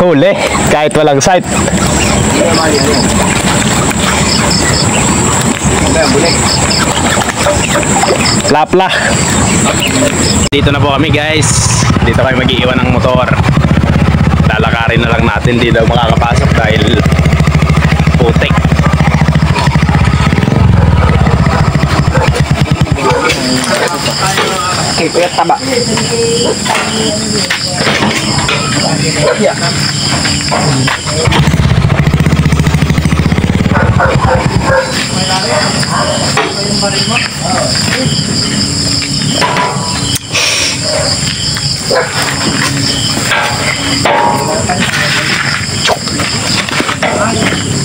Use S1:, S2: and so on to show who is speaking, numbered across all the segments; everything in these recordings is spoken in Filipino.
S1: Huli, kahit walang sight. Lapla. Dito na po kami guys. Dito kayo mag-iiwan ng motor. Lalakarin na lang natin. Di daw makakapasok dahil putik.
S2: Okay, kaya taba.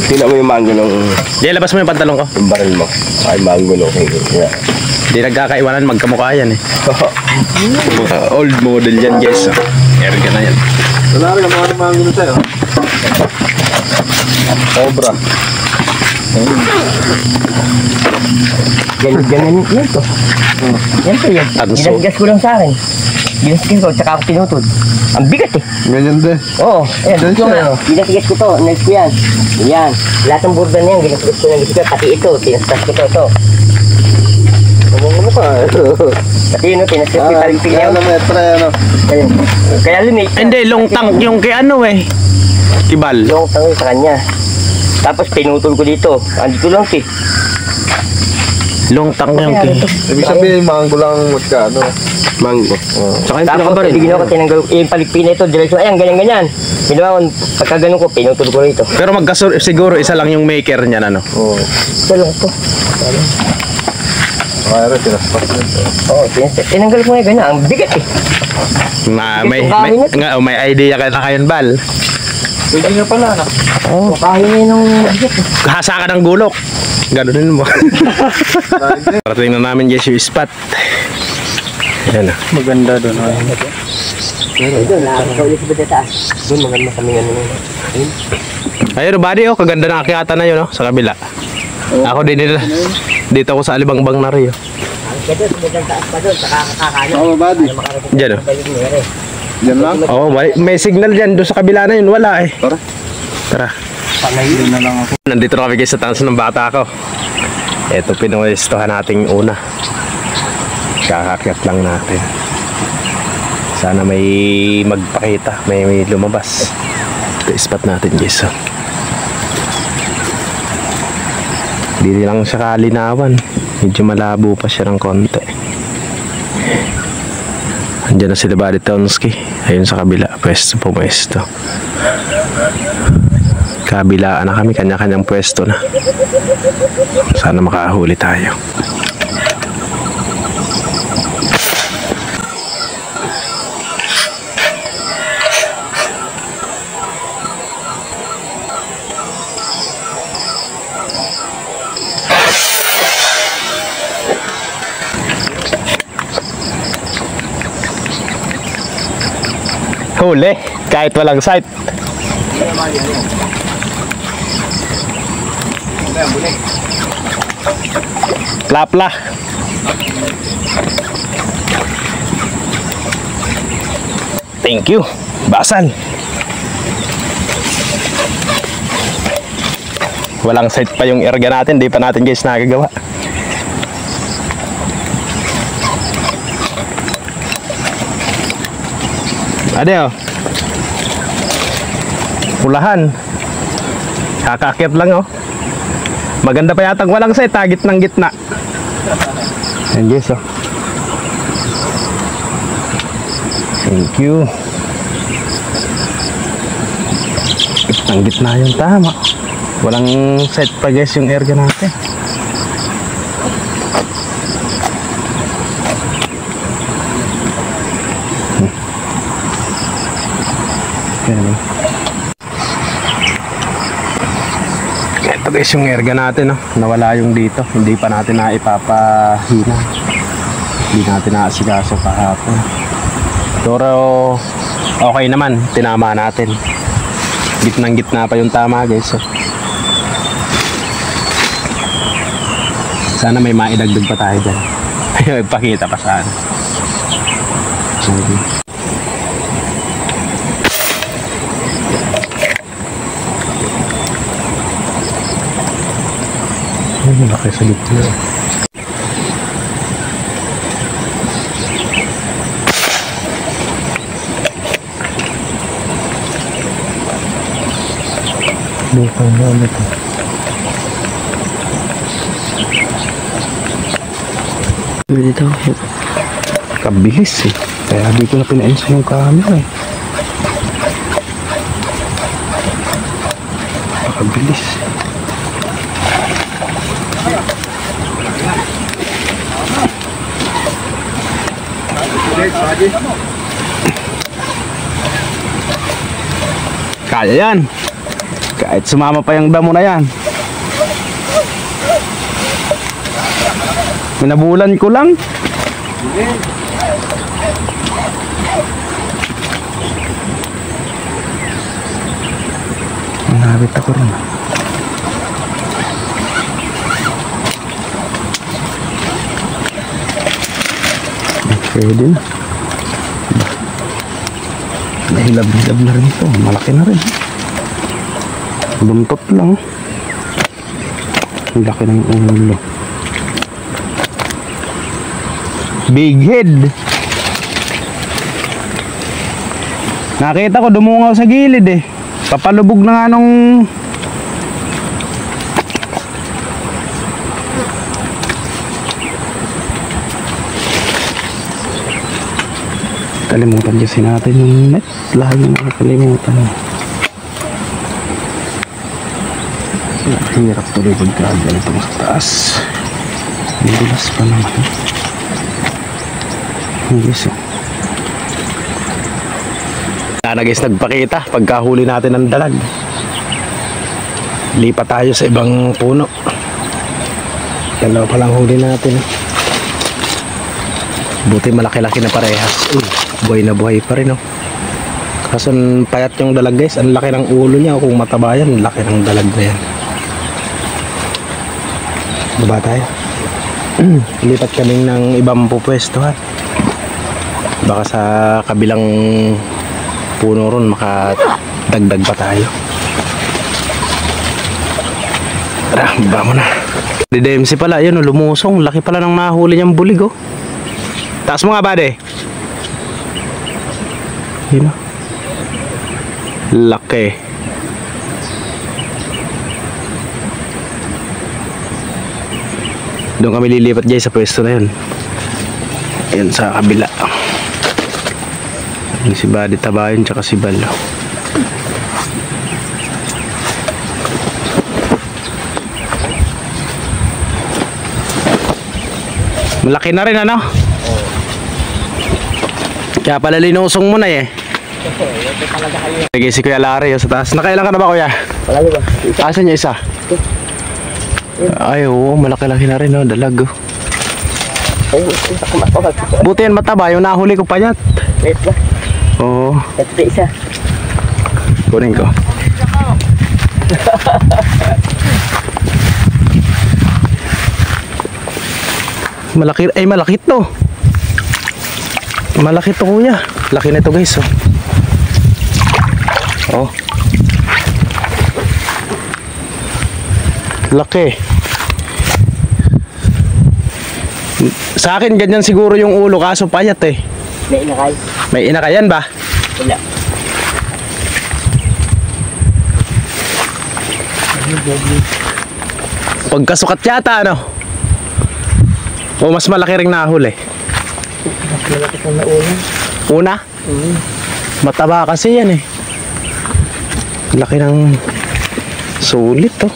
S3: Tingnan mo yung mango nung
S1: Jay, labas mo yung pantalon ko.
S3: yung baril mo. Ay, mango nung kaya.
S1: Hindi nagkakaiwanan, magkamukha yan eh. Old model yan guys. Erga na yan.
S3: Wala rin ang mga mango nung sa'yo. Cobra.
S2: Ganyan yun to. Yan to yan. Ginasgas ko lang sa akin. Ginasgas ko, tsaka ako tinutod. Ang bigat eh.
S3: Ganyan din.
S2: Oo, ayan. Ginasgas ko to, next ko yan. Yan. Lahat ng burdan niyan, ginasgas ko ng gisgas. Pati ito, tinasgas ko to.
S3: Ano ka?
S2: Pati yun, tinasgas ko yung taligpig niya.
S3: Ano metra ano?
S2: Kaya lumit.
S1: Hindi, long tank yung kay ano eh. Kibal.
S2: Long tango sa kanya. Tapos pinutol ko dito. Andito lang si.
S1: Long tank yung kay.
S3: Ibig sabihin, mango lang magkano? Mango.
S1: Saka yung
S2: Tapos
S1: pinakabaril.
S2: ginawa ko, tinanggal ko. Yung paligpig na ito, direksyon. Ayan, ganyan-ganyan. Ginawa ko, pagka ganun ko, pinutol ko rito.
S1: Pero siguro isa lang yung maker niyan ano.
S3: Oo.
S2: Ito lang ito.
S3: Kaya rin, tinaspas nito.
S2: Oo, tinanggal ko nga ganyan. Ang bigat eh.
S1: May idea ka na kayon, Bal.
S3: Pwede nga pala, anak.
S2: Oo, kahin na yun ang bigat eh.
S1: Hasa ka ng gulok. Ganunin mo. Parating na namin guys yung spot. Ayan ah.
S3: Maganda doon.
S2: Doon, nakakaulit sa taas. Doon, maganda kami nga naman.
S1: Ayun, buddy, oh, kaganda ng akyata na yun, oh, sa kabila. Ako din nila. Dito ako sa Alibangbang na rin, oh.
S2: Ito, magandang taas pa doon, saka kakakano.
S3: Oo, buddy.
S1: Diyan, oh.
S3: Diyan lang?
S1: Oh, may signal dyan. Doon sa kabila na yun, wala eh.
S3: Tara.
S1: Tara.
S3: Doon na lang ako.
S1: Nandito na kami guys sa taas ng bata ko. Ito, pinuwestohan natin yung una. Kakakyat lang natin. Sana may magpakita, may lumabas. Ito spot natin guys. Oh. Hindi lang siya kalinawan. Medyo malabo pa siya ng konti. Andiyan na sila Buddy Tonsky. Ayun sa kabila, pwesto. Kabilaan na kami, kanya-kanyang pwesto na. Sana makahuli tayo. Huli, kahit walang sight. Lapla. Thank you. Basal. Walang sight pa yung erga natin. Di pa natin guys nakagawa. Ade oh. Pulahan. Kakaakyat lang oh. Maganda pa yatang walang sight, tagit ng gitna. Yan guys oh. Thank you. Ang gitna yung tama. Walang sight pa guys yung erga natin. Ito guys yung erga natin no? Nawala yung dito. Hindi pa natin na ipapahina. Hindi natin naasikaso kahapon. Pero okay naman, tinama natin. Gitnang gitna pa yung tama guys so. Sana may maidagdag pa tayo dyan. Ipakita pa saan. Malaki sa gitna. Bukang na ulit.
S2: Dito.
S1: Kabilis eh. Kaya di ko na pinainsa yung camera eh. Kabilis. Kaya yan. Kahit sumama pa yung damo na yan. Minabulan ko lang. Nabit ako rin. Pwede na. Nahilab-hilab na rin ito. Malaki na rin. Buntot lang. Ang laki ng ulo. Big head. Nakita ko dumungaw sa gilid eh. Papalubog na nga nung kalimutan kasi natin yung net. Lagi nakakalimutan. Hirap tuloy pagkagal itong sa taas. Madulas pa naman. Hindi so. Na guys, nagpakita pagkahuli natin ng dalag. Lipat tayo sa ibang puno. Dalawa pa lang huli natin. Buti malaki-laki na parehas. Buhay na buhay pa rin, oh. Kaso payat yung dalag guys. Ang laki ng ulo niya. Kung mataba yan, laki ng dalag na yan. Baba tayo. Lipat kaming ng ibang pupwestuhan. Baka sa kabilang puno ron makadagdag pa tayo. Tara, baba mo na. DDMC pala, yun, lumusong. Laki pala ng nahuli niyang bulig, oh. Taas mo nga, bade. Yun, oh. Laki. Doon kami lilipat guys sa pwesto na yun. Ayun sa kabila. Si Badi Tabayon tsaka si Balo. Malaki na rin ano? Kaya pala linusong mo na eh. Sige si Kuya Larry sa taas. Nakailan ka na ba kuya?
S2: Wala ba?
S1: Asan niya isa? Ay oo, malaki-laki na rin oh, dalag oh. Buti yan mataba, yung nahuli ko pa yan.
S2: Wait ba?
S1: Oo.
S2: Ito isa.
S1: Kunin ko. Malaki, ay malaki to. Malaki to kuya. Laki na to guys oh. Oh. Laki. Sa akin ganyan siguro yung ulo kaso payat eh.
S2: May inakay.
S1: May inakayan ba?
S2: Wala.
S1: Pagkasukat yata ano? O mas malaki ring nahuli?
S2: Mas malaki sa nauna.
S1: Una? Mataba kasi yan eh. Laki ng sulit oh.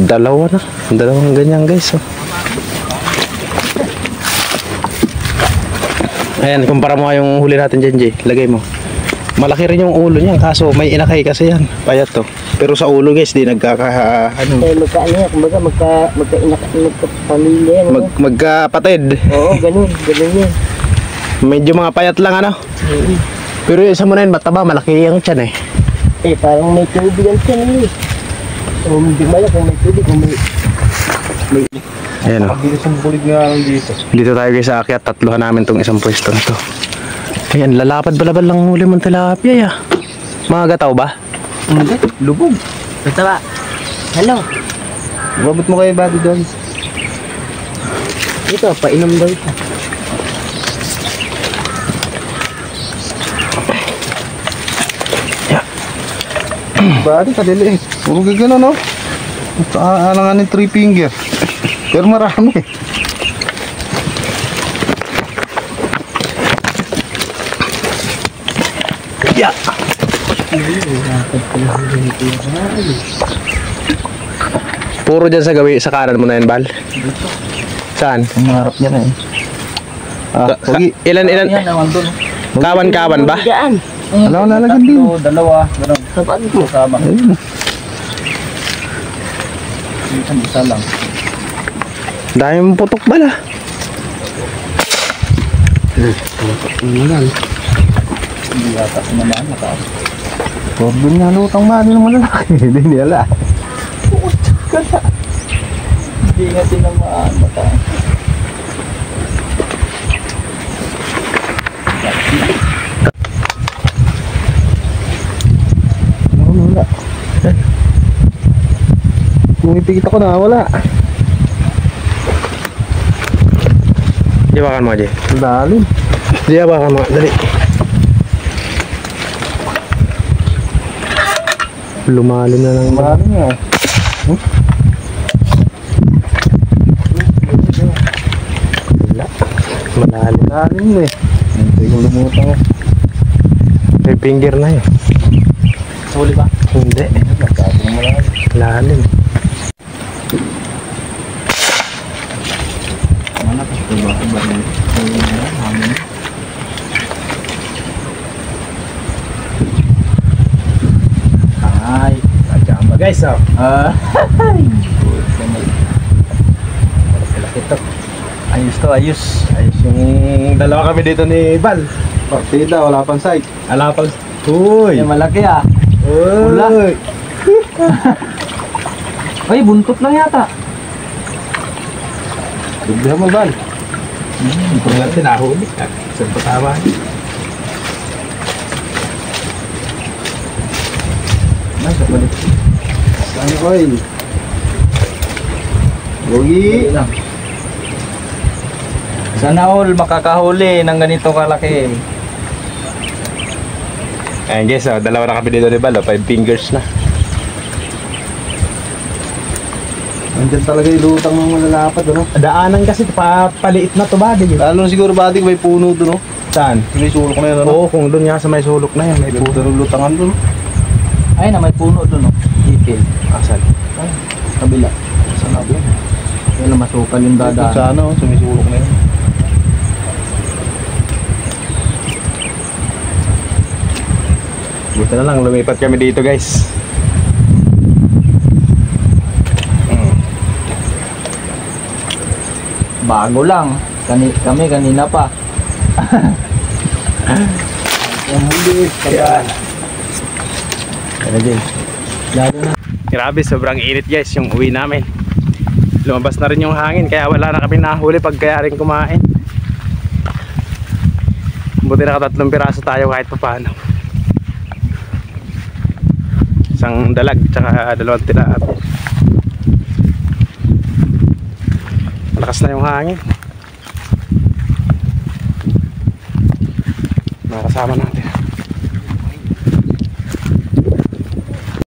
S1: Dalawa na. Dalawang ganyan guys oh. Ayan, kumpara mo yung huli natin dyan, Jay. Lagay mo. Malaki rin yung ulo niyan, kaso may inakay kasi yan. Payat to. Pero sa ulo guys, di ano,
S2: Magka-ano yan, kumbaga magka-pamilya yan.
S1: magkapatid.
S2: Oo, ganun yan.
S1: Medyo mga payat lang ano. Pero yung isa mo na yun, mataba, malaki yung tiyan eh.
S2: Parang may tubig yan siya eh. Hindi mala kung may tubig, kung may...
S1: Ayan o.
S3: Bilis ang bulig nga lang dito.
S1: Dito tayo guys sa akyat, tatluhan namin tong isang pwesto na to. Ayan, lalapad balabal lang huli mong tilapia ya. Mga gataw ba?
S2: Hindi, lubog. Basta ba? Hello.
S3: Babot mo kay Buddy doon.
S2: Ito, painom daw ito.
S3: Buddy, kadiliit. Puro gagano, no? Alangan ng 3 finger. Pero marami.
S1: Yeah. Puro dyan sa kanan mo na yan, Bal. Saan?
S3: Ang harap niya na eh. Pogi.
S1: Ilan?
S3: Yan, naman doon.
S1: Kawan-kawan ba?
S2: Diyan.
S3: Alam ko lalagyan din.
S4: Dalawa, ganun.
S2: Kapag mo.
S4: Kasama.
S3: Ayun.
S4: Isa lang.
S1: Dahil mong putok, Bal, ah.
S4: Hindi yata sinamaan. Nakaas.
S3: Gordon nga lutang mali ng malalaki. Hindi nila.
S4: Hindi nga sinamaan. Nakaas.
S3: Wala. Pumipikit ako na, wala.
S1: Di ba mo, Jay?
S3: Lalim.
S1: Di ba mo? Dali. Lumalim na lang.
S3: Lalim nga.
S1: Wala. Malalim.
S3: Lalim eh. Hindi ko lumutang.
S1: May finger na yun.
S4: Suli ba?
S1: Hindi. Lalim.
S4: Mana pa ito ba? Ay, kacang ba guys? Oh. Ito. Ayos to, ayos.
S1: Ayos yung dalawa kami dito ni Bal.
S3: Partida, wala pang sight.
S1: Alapag. Uy!
S4: Yung malaki ah.
S1: Uy!
S4: Ay, buntot lang yata.
S3: Bigyan mo, Bal.
S1: Ito nga tinahuli. Saan pa tama?
S4: Nasa balik.
S3: Saan ko eh? Bogi.
S4: lang. Sana all makakahuli ng ganito kalaki.
S1: Ayan guys, dalawa na kami dito ni Bal. 5 fingers na.
S3: Andyan talaga yung lutang ng malalapad, ano?
S1: Daanan kasi paliit na to ba?
S3: Lalo na siguro Buddy, may puno doon, no?
S1: Saan?
S3: May sulok na yun, ano?
S1: Oo, kung doon nga sa may sulok na yan, may
S3: May
S1: puto.
S3: puno ng lutangan doon.
S4: Ay na, may puno doon oh. Ipil.
S1: Asan?
S4: Ay, kabila. Sa kabila. Yan ang masukal yung
S3: Doon
S4: dadaan.
S3: sa ano, sa may sulok na yun.
S1: Buti na lang, lumipat kami dito guys.
S4: Bago lang. Kami kanina pa. Yung huli. Kaya.
S1: Ano din?
S4: Lalo na.
S1: Grabe, sobrang init guys yung uwi namin. Lumabas na rin yung hangin kaya wala na kami nahuli pag kaya rin kumain. Buti nakatatlong piraso tayo kahit pa paano. Isang dalag tsaka 2 tiraat. Malakas na yung hangin. Mga kasama natin.